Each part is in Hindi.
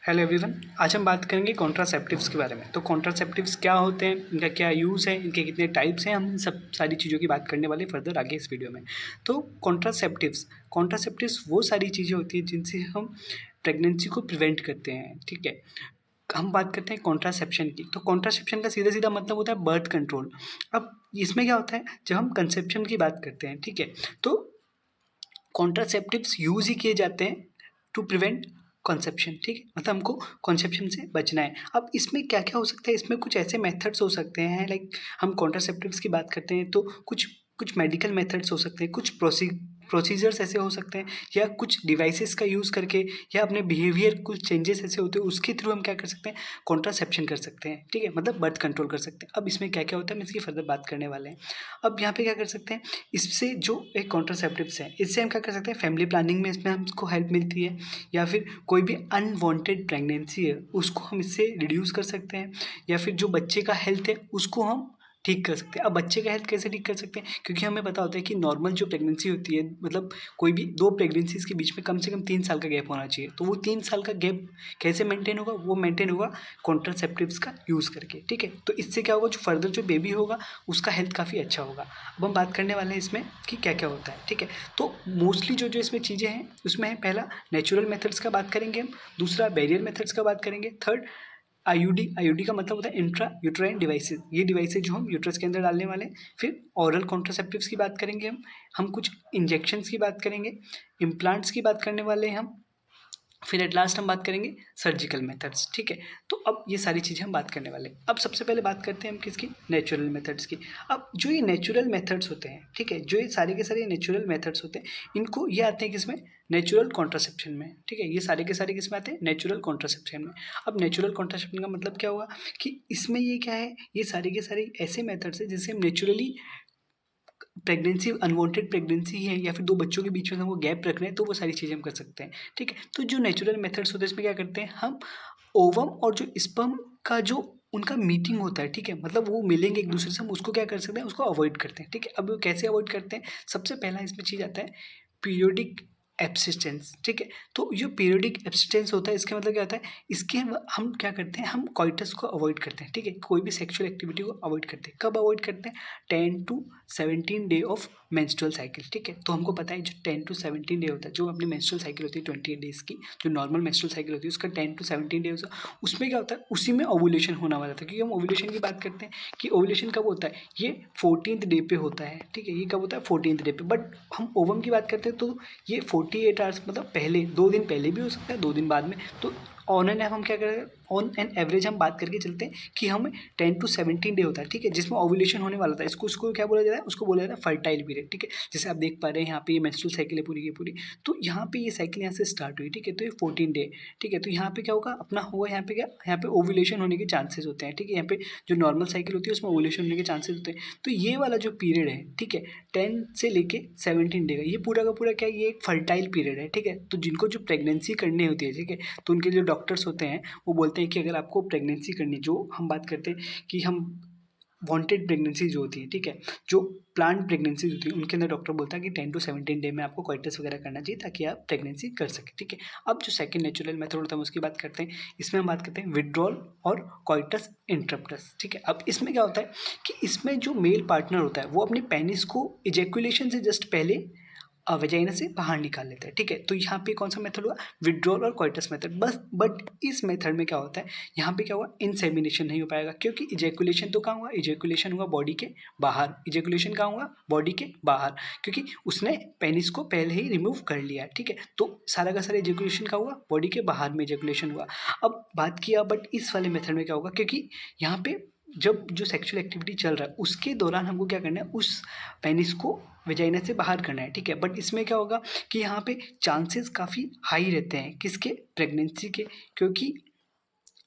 Hello everyone. आज हम बात करेंगे कॉन्ट्रासेप्टिव्स के बारे में। तो कॉन्ट्रासेप्टिव्स क्या होते हैं, इनका क्या यूज़ है, इनके कितने टाइप्स हैं, हम इन सब सारी चीज़ों की बात करने वाले फर्दर आगे इस वीडियो में। तो कॉन्ट्रासेप्टिव्स वो सारी चीज़ें होती हैं जिनसे हम प्रेगनेंसी को प्रिवेंट करते हैं। ठीक है, हम बात करते हैं कॉन्ट्रासेप्शन की। तो कॉन्ट्रासेप्शन का सीधा सीधा मतलब होता है बर्थ कंट्रोल। अब इसमें क्या होता है, जब हम कंसेप्शन की बात करते हैं, ठीक है, तो कॉन्ट्रासेप्टिव्स यूज़ ही किए जाते हैं टू प्रिवेंट कॉन्सेप्शन। ठीक है, मतलब हमको कॉन्सेप्शन से बचना है। अब इसमें क्या क्या हो सकता है, इसमें कुछ ऐसे मेथड्स हो सकते हैं, लाइक हम कॉन्ट्रासेप्टिव्स की बात करते हैं तो कुछ कुछ मेडिकल मेथड्स हो सकते हैं, कुछ प्रोसीजर्स ऐसे हो सकते हैं, या कुछ डिवाइसेस का यूज़ करके, या अपने बिहेवियर कुछ चेंजेस ऐसे होते हैं उसके थ्रू हम क्या कर सकते हैं, कॉन्ट्रासेप्शन कर सकते हैं। ठीक है, मतलब बर्थ कंट्रोल कर सकते हैं। अब इसमें क्या क्या होता है, हम इसकी फर्दर बात करने वाले हैं। अब यहाँ पे क्या कर सकते हैं, इससे जो एक कॉन्ट्रासेप्टिव्स है, इससे हम क्या कर सकते हैं, फैमिली प्लानिंग में इसमें हमको हेल्प मिलती है, या फिर कोई भी अनवांटेड प्रेगनेंसी है उसको हम इससे रिड्यूस कर सकते हैं, या फिर जो बच्चे का हेल्थ है उसको हम ठीक कर सकते हैं। अब बच्चे का हेल्थ कैसे ठीक कर सकते हैं, क्योंकि हमें पता होता है कि नॉर्मल जो प्रेगनेंसी होती है, मतलब कोई भी दो प्रेगनेंसीज के बीच में कम से कम 3 साल का गैप होना चाहिए। तो वो 3 साल का गैप कैसे मेंटेन होगा, वो मेंटेन होगा कॉन्ट्रासेप्टिव्स का यूज़ करके। ठीक है, तो इससे क्या होगा, जो फर्दर जो बेबी होगा उसका हेल्थ काफ़ी अच्छा होगा। अब हम बात करने वाले हैं इसमें कि क्या क्या होता है। ठीक है, तो मोस्टली जो जो इसमें चीज़ें हैं उसमें है, पहला नेचुरल मेथड्स का बात करेंगे हम, दूसरा बैरियर मेथड्स का बात करेंगे, थर्ड आईयूडी का मतलब होता है इंट्रा यूट्राइन डिवाइसेस, ये डिवाइसेस जो हम यूट्रस के अंदर डालने वाले हैं। फिर ऑरल कॉन्ट्रासेप्टिव्स की बात करेंगे हम कुछ इंजेक्शंस की बात करेंगे, इम्प्लांट्स की बात करने वाले हैं हम, फिर एट लास्ट हम बात करेंगे सर्जिकल मेथड्स। ठीक है, तो अब ये सारी चीज़ें हम बात करने वाले हैं। अब सबसे पहले बात करते हैं हम किसकी, नेचुरल मेथड्स की। अब जो ये नेचुरल मेथड्स होते हैं, ठीक है, जो ये सारे के सारे नेचुरल मेथड्स होते हैं, इनको ये आते हैं किसमें, नेचुरल कॉन्ट्रासेप्शन में। ठीक है, ये सारे के सारे किसमें आते हैं, नेचुरल कॉन्ट्रासेप्शन में। अब नेचुरल कॉन्ट्रासेप्शन का मतलब क्या हुआ कि इसमें ये क्या है, ये सारे के सारे ऐसे मेथड्स हैं जिससे हम नेचुरली प्रेगनेंसी, अनवांटेड प्रेगनेंसी है या फिर दो बच्चों के बीच में हमको गैप रख रहे हैं, तो वो सारी चीज़ें हम कर सकते हैं। ठीक है, तो जो नेचुरल मेथड्स होते हैं इसमें क्या करते हैं, हम ओवम और जो स्पर्म का जो उनका मीटिंग होता है, ठीक है, मतलब वो मिलेंगे एक दूसरे से, हम उसको क्या कर सकते हैं, उसको अवॉइड करते हैं। ठीक है, अब वो कैसे अवॉइड करते हैं, सबसे पहला इसमें चीज़ आता है पीरियोडिक एब्सिस्टेंस। ठीक है, तो जो पीरियोडिक एब्सिस्टेंस होता है इसका मतलब क्या होता है, इसके हम क्या करते हैं, हम कॉइटस को अवॉइड करते हैं। ठीक है, कोई भी सेक्सुअल एक्टिविटी को अवॉइड करते हैं। कब अवॉइड करते हैं, 10 to 17 day of menstrual cycle. ठीक है, तो हमको पता है जो 10 to 17 डे होता है, जो अपनी मेंस्ट्रुअल साइकिल होती है 28 डेज की, जो नॉर्मल मेंस्ट्रुअल साइकिल होती है उसका 10 to 17 डे होता है। उसमें क्या होता है, उसी में ओवुलेशन होना वाला था, क्योंकि हम ओवुलेशन की बात करते हैं कि ओवुलेशन कब होता है, ये 14th डे पे होता है। ठीक है, ये कब होता है, 14th डे पे। बट हम ओवम की बात करते हैं तो ये 48 आवर्स, मतलब पहले 2 दिन पहले भी हो सकता है, 2 दिन बाद में। तो ऑन एंड हम क्या करें, ऑन एन एवरेज हम बात करके चलते हैं कि हमें 10 to 17 डे होता है। ठीक है, जिसमें ओवुलेशन होने वाला था, इसको उसको क्या बोला जाता है, उसको बोला जाता है फर्टाइल पीरियड। ठीक है, जैसे आप देख पा रहे हैं यहाँ पे ये मेंस्ट्रुअल साइकिल है पूरी की पूरी, तो यहाँ पे ये साइकिल यहाँ से स्टार्ट हुई। ठीक है, तो ये 14 डे। ठीक है, तो यहाँ पे क्या होगा, अपना होगा यहाँ पे क्या, यहाँ पे ओवुलेशन होने के चांसेस होते हैं। ठीक है, यहाँ पे जो नॉर्मल साइकिल होती है उसमें ओवुलेशन होने के चांसेस होते हैं। तो ये वाला जो पीरियड है, ठीक है, 10 से लेके 17 डे का, ये पूरा का पूरा क्या है, ये एक फर्टाइल पीरियड है। ठीक है, तो जिनको जो प्रेगनेंसी करनी होती है, ठीक है, तो उनके जो डॉक्टर्स होते हैं वो बोलते हैं कि अगर आपको प्रेगनेंसी करनी, जो हम बात करते हैं कि हम वांटेड प्रेगनेंसी जो होती है, ठीक है, जो प्लांट प्रेगनेंसी होती है, उनके अंदर डॉक्टर बोलता है कि 10 to 17 डे में आपको कॉइटस वगैरह करना चाहिए ताकि आप प्रेगनेंसी कर सकें। ठीक है, अब जो सेकंड नेचुरल मेथड होता है उसकी बात करते हैं। इसमें हम बात करते हैं विड्रॉल और कॉइटस इंटरप्टस। ठीक है, अब इसमें क्या होता है कि इसमें जो मेल पार्टनर होता है वो अपने पेनिस को इजैकुलेशन से जस्ट पहले वेजाइना से बाहर निकाल लेता है। ठीक है, तो यहाँ पे कौन सा मेथड हुआ, विड्रॉल और कॉइटस मेथड। बस बट इस मेथड में क्या होता है, यहाँ पे क्या हुआ, इंसेमिनेशन नहीं हो पाएगा, क्योंकि इजैकुलेशन तो कहाँ हुआ, इजैकुलेशन हुआ बॉडी के बाहर। इजैकुलेशन कहाँ हुआ, बॉडी के बाहर, क्योंकि उसने पेनिस को पहले ही रिमूव कर लिया। ठीक है, तो सारा का सारा इजैकुलेशन का हुआ, बॉडी के बाहर में इजैकुलेशन हुआ। अब बात किया, बट इस वाले मेथड में क्या होगा, क्योंकि यहाँ पे जब जो सेक्सुअल एक्टिविटी चल रहा है उसके दौरान हमको क्या करना है, उस पेनिस को वेजाइना से बाहर करना है। ठीक है, बट इसमें क्या होगा कि यहाँ पे चांसेस काफ़ी हाई रहते हैं, किसके, प्रेगनेंसी के, क्योंकि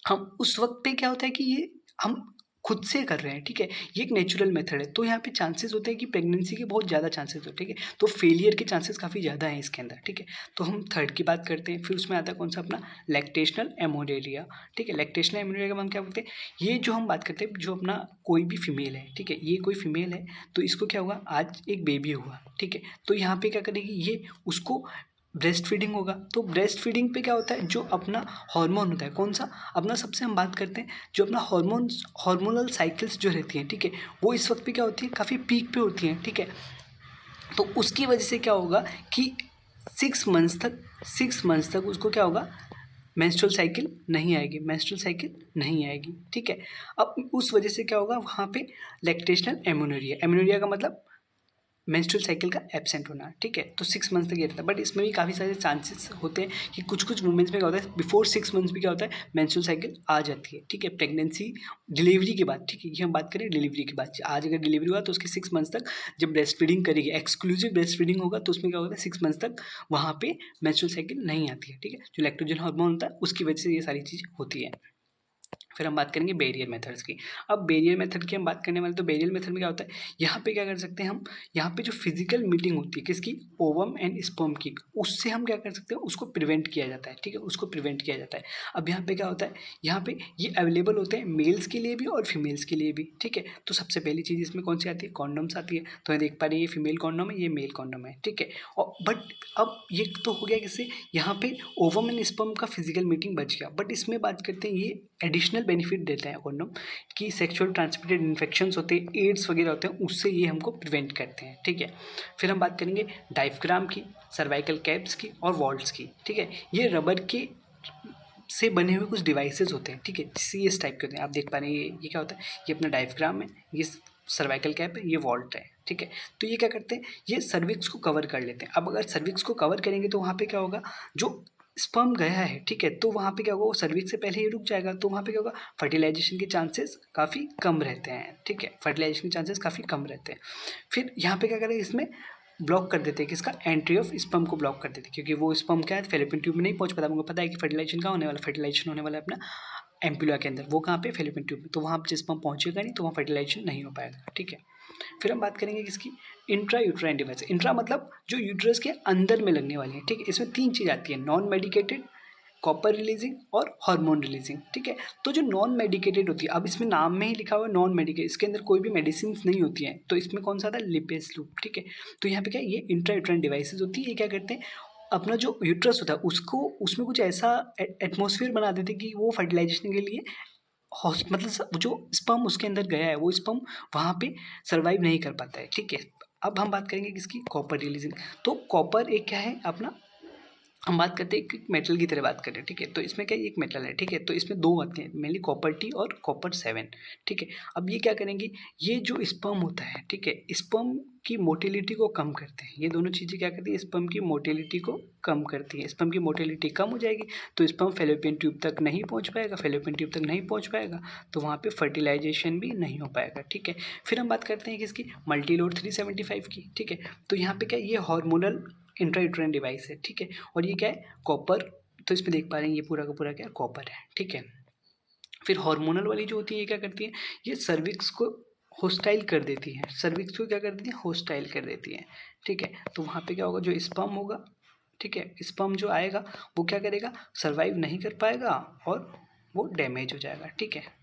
हम उस वक्त पे क्या होता है कि ये हम खुद से कर रहे हैं। ठीक है, ये एक नेचुरल मेथड है, तो यहाँ पे चांसेस होते हैं कि प्रेगनेंसी के बहुत ज़्यादा चांसेस होते हैं। ठीक है, तो फेलियर के चांसेस काफ़ी ज़्यादा हैं इसके अंदर। ठीक है, तो हम थर्ड की बात करते हैं, फिर उसमें आता है कौन सा, अपना लैक्टेशनल एमोरेलिया। ठीक है, लैक्टेशनल एमोरेलिया का हम क्या बोलते हैं, ये जो हम बात करते हैं, जो अपना कोई भी फीमेल है, ठीक है, ये कोई फीमेल है, तो इसको क्या हुआ, आज एक बेबी हुआ। ठीक है, तो यहाँ पे क्या करेगी, ये उसको ब्रेस्ट फीडिंग होगा। तो ब्रेस्ट फीडिंग पे क्या होता है, जो अपना हार्मोन होता है, कौन सा अपना, सबसे हम बात करते हैं जो अपना हार्मोनल साइकिल्स जो रहती हैं, ठीक है, वो इस वक्त पे क्या होती है, काफ़ी पीक पे होती हैं, ठीक है। तो उसकी वजह से क्या होगा कि 6 मंथ्स तक उसको क्या होगा, मेंस्ट्रुअल साइकिल नहीं आएगी, मेंस्ट्रुअल साइकिल नहीं आएगी, ठीक है। अब उस वजह से क्या होगा, वहाँ पे लैक्टेशनल एमेनोरिया, एमेनोरिया का मतलब मेंस्ट्रुअल साइकिल का एब्सेंट होना, ठीक है। तो 6 मंथ्स तक ये रहता है, बट इसमें भी काफ़ी सारे चांसेस होते हैं कि कुछ कुछ वुमेन्स में क्या होता है, बिफोर 6 मंथ्स भी क्या होता है, मेंस्ट्रुअल साइकिल आ जाती है, ठीक है, प्रेगनेंसी डिलीवरी के बाद, ठीक है, ये हम बात करें डिलीवरी के बाद। आज अगर डिलीवरी हुआ तो उसके 6 मंथ्स तक जब ब्रेस्ट फीडिंग करेगी, एक्सक्लूसिव ब्रेस्ट फीडिंग होगा, तो उसमें क्या होता है, 6 मंथ्स तक वहाँ पे मेंस्ट्रुअल साइकिल नहीं आती है, ठीक है। जो लैक्टोजन हार्मोन होता है उसकी वजह से ये सारी चीज़ होती है। फिर हम बात करेंगे बैरियर मेथड्स की। अब बैरियर मेथड की हम बात करने वाले, तो बैरियर मेथड में क्या होता है, यहाँ पे क्या कर सकते हैं हम, यहाँ पे जो फिजिकल मीटिंग होती है किसकी, ओवम एंड स्पर्म की, उससे हम क्या कर सकते हैं, उसको प्रिवेंट किया जाता है, ठीक है, उसको प्रिवेंट किया जाता है। अब यहाँ पे क्या होता है, यहाँ पे ये अवेलेबल होते हैं मेल्स के लिए भी और फीमेल्स के लिए भी, ठीक है। तो सबसे पहली चीज़ इसमें कौन सी आती है, कॉन्डम्स आती है। तो ये देख पा रहे हैं, ये फीमेल कॉन्डम है, ये मेल कॉन्डम है, ठीक है। और बट अब ये तो हो गया किससे, यहाँ पे ओवम एंड स्पर्म का फिजिकल मीटिंग बच गया, बट इसमें बात करते हैं ये एडिशनल बेनिफिट देता है कॉन्डम कि सेक्सुअल ट्रांसमिटेड इन्फेक्शंस होते हैं, एड्स वगैरह होते हैं, उससे ये हमको प्रिवेंट करते हैं, ठीक है। फिर हम बात करेंगे डायफ्राम की, सर्वाइकल कैप्स की और वॉल्ट्स की, ठीक है। ये रबर के से बने हुए कुछ डिवाइसेस होते हैं, ठीक है, जिससे इस टाइप के होते हैं। आप देख पा रहे हैं ये क्या होता है, ये अपना डायफ्राम है, ये सर्वाइकल कैप है, ये वॉल्ट है, ठीक है। तो ये क्या करते हैं, ये सर्विक्स को कवर कर लेते हैं। अब अगर सर्विक्स को कवर करेंगे तो वहाँ पे क्या होगा, जो स्पर्म गया है, ठीक है, तो वहाँ पे क्या होगा, वो सर्विक्स से पहले ही रुक जाएगा, तो वहाँ पे क्या होगा, फर्टिलाइजेशन के चांसेस काफ़ी कम रहते हैं, ठीक है, फर्टिलाइजेशन के चांसेस काफ़ी कम रहते हैं। फिर यहाँ पे क्या करें, इसमें ब्लॉक कर देते हैं, किसका, एंट्री ऑफ स्पर्म को ब्लॉक कर देते हैं, क्योंकि वो स्पर्म क्या है, फेलोपियन ट्यूब में नहीं पहुंच पाता। हमको पता है कि फर्टिलाइजेशन कहाँ होने वाला, फर्टिलाइजेशन होने वाला है अपना एम्पुला के अंदर, वो कहाँ पे, फेलोपियन ट्यूब में, तो वहाँ पे स्पर्म पहुंचेगा नहीं, तो वहाँ फर्टिलाइजेशन नहीं हो पाएगा, ठीक है। फिर हम बात करेंगे किसकी, इंट्रा यूट्राइन डिवाइस। इंट्रा मतलब जो यूट्रस के अंदर में लगने वाली है, ठीक है। इसमें 3 चीज़ आती है, नॉन मेडिकेटेड, कॉपर रिलीजिंग और हार्मोन रिलीजिंग, ठीक है। तो जो नॉन मेडिकेटेड होती है, अब इसमें नाम में ही लिखा हुआ है नॉन मेडिकेटेड, इसके अंदर कोई भी मेडिसिन नहीं होती हैं, तो इसमें कौन सा था, लिपेज लूप, ठीक है। तो यहाँ पे क्या, ये इंट्रा यूट्राइन डिवाइसेज होती है, ये क्या करते हैं, अपना जो यूट्रस होता है उसको, उसमें कुछ ऐसा एटमोसफियर बना देते हैं कि वो फर्टिलाइजेशन के लिए मतलब जो स्पर्म उसके अंदर गया है, वो स्पर्म वहाँ पे सर्वाइव नहीं कर पाता है, ठीक है। अब हम बात करेंगे किसकी, कॉपर रिलीजिंग। तो कॉपर एक क्या है अपना, हम बात करते हैं एक मेटल की तरह बात करें, ठीक है। तो इसमें क्या, एक मेटल है, ठीक है, तो इसमें 2 आते हैं मेनली, कॉपर टी और कॉपर 7, ठीक है। अब ये क्या करेंगे, ये जो स्पर्म होता है, ठीक है, स्पर्म की मोटिलिटी को कम करते हैं, ये दोनों चीज़ें क्या करती है, स्पर्म की मोटिलिटी को कम करती है। स्पर्म की मोटिलिटी कम हो जाएगी तो स्पर्म फेलोपियन ट्यूब तक नहीं पहुंच पाएगा, फेलोपियन ट्यूब तक नहीं पहुंच पाएगा, तो वहाँ पे फर्टिलाइजेशन भी नहीं हो पाएगा, ठीक है। फिर हम बात करते हैं किसकी, मल्टीलोड 375 की, ठीक है। तो यहाँ पे क्या, ये हार्मोनल इंट्रायूट्राइन डिवाइस है, ठीक है। और ये क्या है, कॉपर, तो इसमें देख पा रहे हैं ये पूरा का पूरा क्या है, कॉपर है, ठीक है। फिर हार्मोनल वाली जो होती है, ये क्या करती है, ये सर्विक्स को होस्टाइल कर देती है, सर्विक्स को क्या कर देती है, होस्टाइल कर देती है, ठीक है। तो वहाँ पे क्या होगा, जो स्पर्म होगा, ठीक है, स्पर्म जो आएगा वो क्या करेगा, सर्वाइव नहीं कर पाएगा और वो डैमेज हो जाएगा, ठीक है।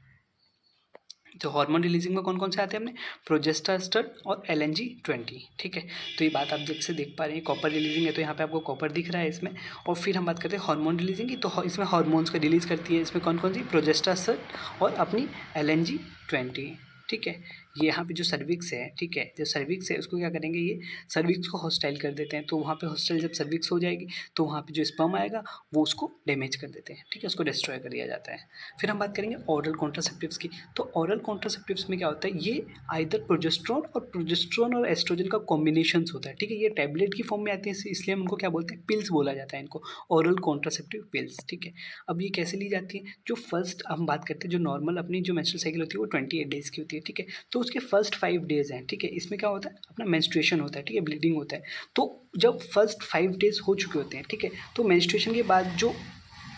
तो हार्मोन रिलीजिंग में कौन कौन से आते हैं, हमने प्रोजेस्टेरोन और LNG-20, ठीक है। तो ये बात आप देख पा रहे हैं, कॉपर रिलीजिंग है, तो यहाँ पे आपको कॉपर दिख रहा है इसमें। और फिर हम बात करते हैं हार्मोन रिलीजिंग की, तो इसमें हार्मोन्स का रिलीज करती है, इसमें कौन कौन सी, प्रोजेस्टेरोन और अपनी LNG-20, ठीक है। ये यहाँ पे जो सर्विक्स है, ठीक है, जो सर्विक्स है उसको क्या करेंगे, ये सर्विक्स को हॉस्टाइल कर देते हैं, तो वहाँ पे हॉस्टाइल जब सर्विक्स हो जाएगी तो वहाँ पे जो स्पर्म आएगा वो उसको डैमेज कर देते हैं, ठीक है, उसको डिस्ट्रॉय कर दिया जाता है। फिर हम बात करेंगे ऑरल कॉन्ट्रासेप्टिव्स की। तो ऑरल कॉन्ट्रासेप्टिव्स में क्या होता है, ये आइदर प्रोजेस्टेरोन और एस्ट्रोजन का कॉम्बिनेशन होता है, ठीक है। ये टैबलेट की फॉर्म में आती है, इसलिए हम उनको क्या बोलते हैं, पिल्स बोला जाता है इनको, ऑरल कॉन्ट्रासेप्टिव पिल्स, ठीक है। अब ये कैसे ली जाती है, जो फर्स्ट हम बात करते हैं, जो नॉर्मल अपनी जो मेंस्ट्रुअल साइकिल होती है वो 28 डेज़ की होती है, ठीक है। तो उसके फर्स्ट 5 डेज़ हैं, ठीक है, इसमें क्या होता है, अपना मेंस्ट्रुएशन होता है, ठीक है, ब्लीडिंग होता है। तो जब फर्स्ट 5 डेज़ हो चुके होते हैं, ठीक है, तो मेंस्ट्रुएशन के बाद जो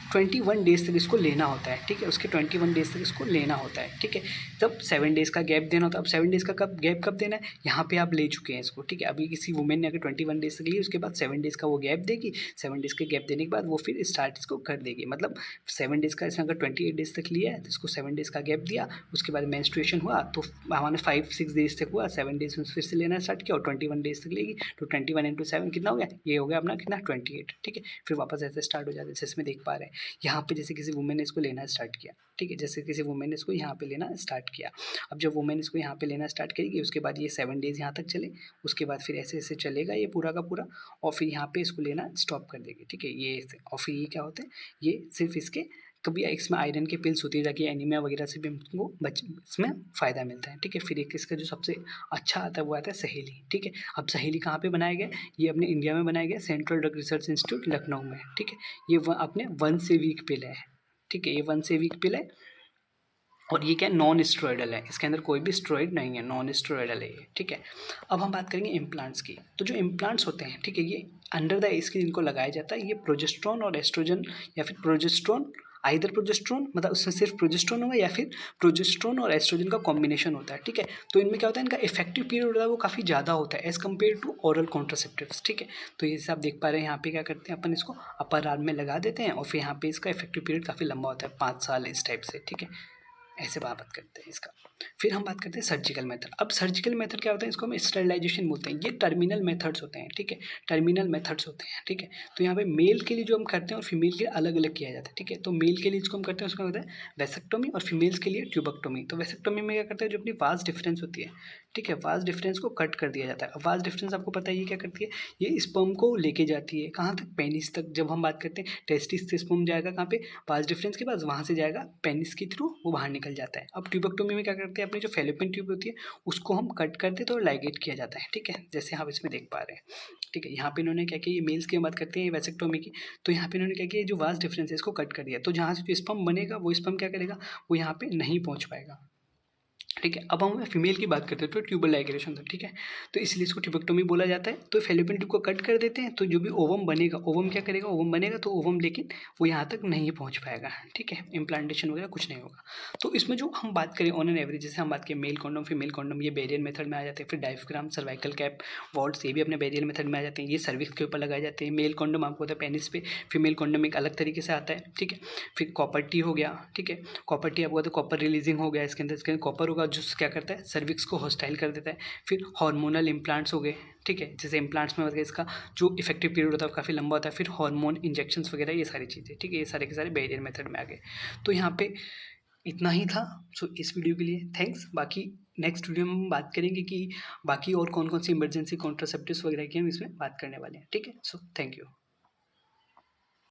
21 डेज़ तक इसको लेना होता है, ठीक है, उसके 21 डेज़ तक इसको लेना होता है, ठीक है। तब 7 डेज़ का गैप देना होता है। अब 7 डेज़ का गैप कब देना है, यहाँ पे आप ले चुके हैं इसको, ठीक है। अभी किसी वुमेन ने अगर 21 डेज़ तक ली, उसके बाद 7 डेज़ का वो गैप देगी, 7 डेज़ के गैप देने के बाद वो फिर स्टार्ट इसको कर देगी। मतलब 7 डेज़ का इसने अगर 28 डेज़ तक लिया है तो इसको 7 डेज़ का गैप दिया, उसके बाद मेंस्ट्रुएशन हुआ तो हमारे 5-6 डेज़ तक हुआ, 7 डेज़ में फिर से लेना स्टार्ट किया और 21 डेज़ तक लेगी, तो 21 इंटू 7 कितना हो गया, ये हो गया अपना कितना 28, ठीक है। फिर वापस ऐसे स्टार्ट हो जाता है, जैसे इसमें देख पा रहे हैं यहाँ पे, जैसे किसी वुमेन ने इसको लेना स्टार्ट किया, ठीक है, जैसे किसी वुमेन ने इसको यहाँ पे लेना स्टार्ट किया। अब जब वुमेन इसको यहाँ पे लेना स्टार्ट करेगी, उसके बाद ये 7 डेज़ यहाँ तक चले, उसके बाद फिर ऐसे ऐसे चलेगा ये पूरा का पूरा, और फिर यहाँ पे इसको लेना स्टॉप कर देगी, ठीक है। ये और फिर ये क्या होता है, ये सिर्फ इसके कभी इसमें आयरन के पिल्स होती है ताकि एनीमिया वगैरह से भी हमको इसमें फ़ायदा मिलता है, ठीक है। फिर एक इसका जो सबसे अच्छा आता है वो आता है सहेली, ठीक है। अब सहेली कहाँ पे बनाया गया, ये अपने इंडिया में बनाया गया, central drug research institute Lucknow में, ठीक है। ये अपने 1 से वीक पिल है, ठीक है, ये 1 से वीक पिल है और ये क्या नॉन स्टेरॉयडल है, इसके अंदर कोई भी स्टेरॉयड नहीं है, नॉन स्टेरॉयडल है ये, ठीक है। अब हम बात करेंगे इम्प्लांट्स की। तो जो इम्प्लांट्स होते हैं, ठीक है, ये अंडर द स्किन इनको लगाया जाता है। ये प्रोजेस्टेरोन और एस्ट्रोजन या फिर प्रोजेस्टेरोन, आइदर प्रोजेस्टेरोन मतलब उसमें सिर्फ प्रोजेस्टेरोन होगा या फिर प्रोजेस्टेरोन और एस्ट्रोजन का कॉम्बिनेशन होता है, ठीक है। तो इनमें क्या होता है, इनका इफेक्टिव पीरियड होता है वो काफ़ी ज़्यादा होता है as compared to oral contraceptives, ठीक है। तो ये जैसे आप देख पा रहे हैं यहाँ पे क्या करते हैं अपन, इसको अपर आर्म में लगा देते हैं और फिर यहाँ पे इसका इफेक्टिव पीरियड काफ़ी लंबा होता है, 5 साल इस टाइप से, ठीक है। ऐसे बात करते हैं इसका। फिर हम बात करते हैं सर्जिकल मेथड। अब सर्जिकल मेथड क्या होता है, इसको हम स्टरलाइजेशन बोलते हैं। ये टर्मिनल मेथड्स होते हैं, ठीक है, टर्मिनल मेथड्स होते हैं, ठीक है। तो यहाँ पे मेल के लिए जो हम करते हैं और फीमेल के लिए अलग अलग किया जाता है, ठीक है। तो मेल के लिए जिसको हम करते हैं उसका होता है वेसेक्टोमी और फीमेल्स के लिए ट्यूबेक्टोमी। तो वेसेक्टोमी में क्या करते हैं, जो अपनी वास डिफरेंस होती है, ठीक है, वास डिफरेंस को कट कर दिया जाता है। अब वास डिफरेंस आपको पता है ये क्या करती है, ये स्पर्म को लेके जाती है कहाँ तक, पेनिस तक। जब हम बात करते हैं टेस्टिस से स्पर्म जाएगा कहाँ पे, वास डिफरेंस के पास, वहाँ से जाएगा पेनिस के थ्रू, वो बाहर निकल जाता है। अब ट्यूबेक्टोमी में क्या करते हैं, अपनी जो फेलोपियन ट्यूब होती है उसको हम कट कर देते हैं और लाइगेट किया जाता है, ठीक है, जैसे आप इसमें देख पा रहे हैं, ठीक है। यहाँ पे इन्होंने क्या किया, ये मेल्स की बात करते हैं वैसेक्टोमी की, तो यहाँ पे इन्होंने क्या किया, जो वास डिफरेंस है इसको कट कर दिया, तो जहाँ से जो स्पर्म बनेगा वो स्पर्म क्या करेगा, वो यहाँ पे नहीं पहुँच पाएगा, ठीक है। अब हम फीमेल की बात करते हैं तो ट्यूबल लाइगेशन था, ठीक है, तो इसलिए इसको ट्यूबेक्टोमी बोला जाता है। तो फेलोपियन ट्यूब को कट कर देते हैं, तो जो भी ओवम बनेगा, ओवम क्या करेगा, ओवम बनेगा तो ओवम लेकिन वो यहाँ तक नहीं पहुँच पाएगा, ठीक है, इम्प्लांटेशन वगैरह कुछ नहीं होगा। तो इसमें जो हम बात करें ऑन एन एवरेज, जैसे हम बात करें मेल कॉन्डम फीमेल कॉन्डम, ये बैरियर मेथड में आ जाते हैं। फिर डायफ्राम, सर्वाइकल कैप, वॉल्ट्स, ये भी अपने बैरियर मेथड में आ जाते हैं। ये सर्विक्स के ऊपर लगाए जाते हैं। मेल कॉन्डम आपको होता है पेनिस पे, फीमेल कॉन्डम एक अलग तरीके से आता है, ठीक है। फिर कॉपर टी हो गया, ठीक है, कॉपर टी आपको होता है, कॉपर रिलीजिंग हो गया, इसके अंदर कॉपर होगा जो क्या करता है, सर्विक्स को हॉस्टाइल कर देता है। फिर हार्मोनल इम्प्लांट्स हो गए, ठीक है, जैसे इम्प्लांट्स में मतलब इसका जो इफेक्टिव पीरियड होता है काफ़ी लंबा होता है। फिर हार्मोन इंजेक्शंस वगैरह, ये सारी चीज़ें, ठीक है, ये सारे के सारे बैरियर मेथड में आ गए। तो यहाँ पे इतना ही था। सो इस वीडियो के लिए थैंक्स। बाकी नेक्स्ट वीडियो में हम बात करेंगे कि बाकी और कौन कौन सी इमरजेंसी कॉन्ट्रासेप्टिव्स वगैरह की हम इसमें बात करने वाले हैं, ठीक है। So thank you.